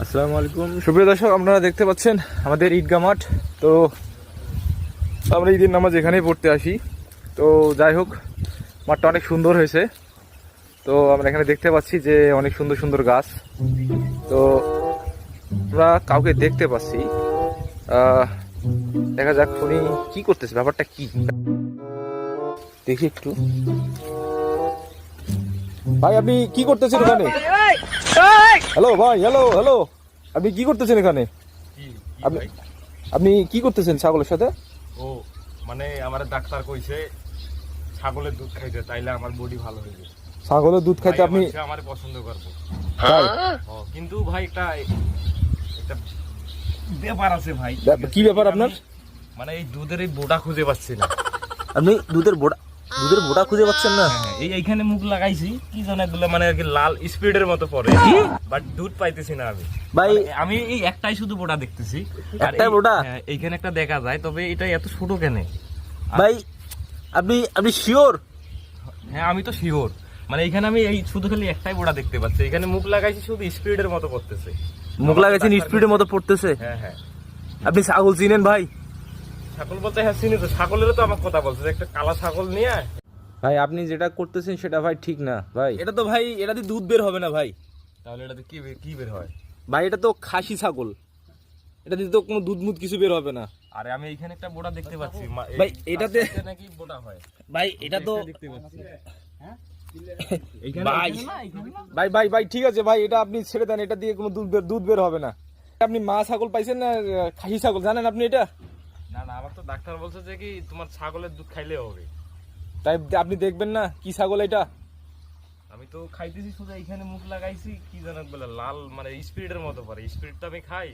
আসসালামু আলাইকুম সুপ্রিয় দর্শক, আপনারা দেখতে পাচ্ছেন আমাদের ঈদগাহ মাঠ। তো আমরা ঈদের নামাজ এখানেই পড়তে আসি। তো যাই হোক, মাঠটা অনেক সুন্দর হয়েছে। তো আমরা এখানে দেখতে পাচ্ছি যে অনেক সুন্দর সুন্দর গাছ। তো আমরা কাউকে দেখতে পাচ্ছি, দেখা যাক উনি কি করতেছে, ব্যাপারটা কি দেখি একটু। ভাই আপনি কি করতেছেন এখানে? হ্যালো ভাই, হ্যালো হ্যালো, আপনি কি করতেছেন এখানে? আপনি কি করতেছেন ছাগলের সাথে? ও মানে আমার ডাক্তার কইছে ছাগলের দুধ খাইতে, তাইলে আমার বডি ভালো হয়ে যাবে। ছাগলের দুধ খাইতে আপনি আমার পছন্দ করবো। তাই? কিন্তু ভাই একটা ব্যাপার আছে ভাই। কি ব্যাপার আপনার? মানে এই দুধের এই বোটা খুঁজে পাচ্ছি না। আপনি দুধের বোটা খুঁজে পাচ্ছেন না? এইখানে মুখ লাগাইছি কি যেন এগুলো মানে আর কি লাল স্পিডের মতো পড়ে, বাট দুধ পাইতেছি না আমি। ভাই আমি এই একটাই শুধু বোটা দেখতেছি। একটাই বোটা? এইখানে একটা দেখা যায়, তবে এটা এত ছোট কেন? ভাই আপনি শিওর? হ্যাঁ আমি তো শিওর। মানে এখানে আমি এই শুধু খালি একটাই বোড়া দেখতে পাচ্ছি। এখানে মুখ লাগাইছি শুধু স্পিডের মতো করতেছে। মুখ লাগাইছেন স্পিডের মতো পড়তেছে? হ্যাঁ হ্যাঁ। আপনি ছাগল চিনেন ভাই? ছাগল বলতে হ্যাঁ চিনি তো, ছাগলেরও তো আমার কথা বলছে, একটা কালা ছাগল নিয়ে। ভাই আপনি যেটা করতেছেন সেটা ভাই ঠিক না ভাই। এটা তো ভাই, এটা দিয়ে দুধ বের হবে না ভাই। তাহলে এটাতে কি বের হয়? ভাই এটা তো খাসি ছাগল, এটা দিয়ে তো কোনো দুধ মুধ কিছু বের হবে না। আরে আমি এইখানে একটা বোড়া দেখতে পাচ্ছি ভাই এটাতে নাকি বোড়া হয়। ভাই এটা তো দেখতে পাচ্ছি। ভাই ভাই ভাই ভাই ঠিক আছে ভাই, এটা আপনি ছেড়ে দেন, এটা দিয়ে কোনো দুধ বের হবে না। আপনি মা ছাগল পাইছেন না খাসি ছাগল জানেন আপনি এটা? না না, আমার তো ডাক্তার বলছে যে কি তোমার ছাগলের দুধ খাইলে হবে। তাই আপনি দেখবেন না কি ছাগল এটা? আমি তো খাইতেছি শুধু এইখানে মুখ লাগাইছি কি জানো বলে লাল মানে স্পিরিটের মতো পরে, স্পিরিট তো আমি খাই।